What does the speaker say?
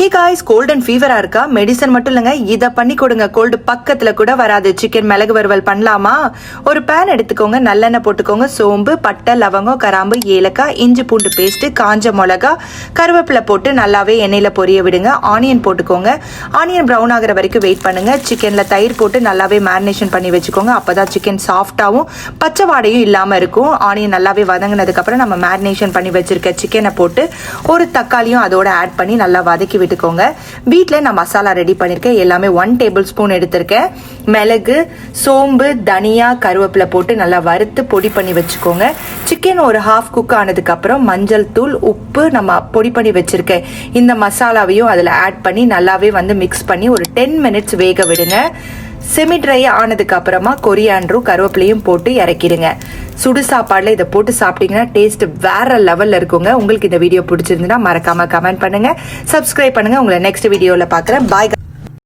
Hey guys, gold and ஃபீவரா இருக்கா? Medicine மட்டும் இல்லைங்க, இதை பண்ணி கொடுங்க. கோல்டு பக்கத்துல கூட வராது. சிக்கன் மிளகு வறுவல் பண்ணலாமா? ஒரு பேன் எடுத்துக்கோங்க, நல்லெண்ணெய் போட்டுக்கோங்க. சோம்பு, பட்டை, லவங்கம், கிராம்பு, ஏலக்காய், இஞ்சி பூண்டு பேஸ்ட், காஞ்ச மிளகா, கருவேப்பிலை போட்டு நல்லாவே எண்ணெயில பொரிய விடுங்க. ஆனியன் போட்டுக்கோங்க. ஆனியன் ப்ரௌன் ஆகிற வரைக்கும் வெயிட் பண்ணுங்க. சிக்கன்ல தயிர் போட்டு நல்லாவே மேரினேஷன் பண்ணி வச்சுக்கோங்க. அப்பதான் சிக்கன் சாஃப்டாவும் பச்சை வாடையும் இல்லாம இருக்கும். ஆனியன் நல்லாவே வதங்கினதுக்கு அப்புறம் நம்ம மேரினேஷன் பண்ணி வச்சிருக்க சிக்கனை போட்டு ஒரு தக்காளியும் அதோட ஆட் பண்ணி நல்லா வதக்கி விட்டுக்கோங்க. வீட்டில் நான் மசாலா ரெடி பண்ணியிருக்கேன். எல்லாமே 1 டேபிள் ஸ்பூன் எடுத்திருக்கேன். மிளகு, சோம்பு, தனியா, கருவேப்பிலை போட்டு நல்லா வறுத்து பொடி பண்ணி வச்சுக்கோங்க. சிக்கன் ஒரு ஹாஃப் குக் ஆனதுக்கு அப்புறம் மஞ்சள் தூள், உப்பு, நம்ம பொடி பண்ணி வச்சிருக்கேன் இந்த மசாலாவையும் அதில் ஆட் பண்ணி நல்லாவே மிக்ஸ் பண்ணி ஒரு 10 மினிட்ஸ் வேக விடுங்க. செமி ட்ரை ஆனதுக்கு அப்புறமா கொரியாண்டரும் கருவேப்பிலையும் போட்டு இறக்கிடுங்க. சுடு சாப்பாடுல இதை போட்டு சாப்பிட்டீங்கன்னா டேஸ்ட் வேற லெவல்ல இருக்குங்க. உங்களுக்கு இந்த வீடியோ பிடிச்சிருந்தா மறக்காம கமெண்ட் பண்ணுங்க, சப்ஸ்கிரைப் பண்ணுங்க. உங்களை நெக்ஸ்ட் வீடியோல பாக்குறேன். பாய்.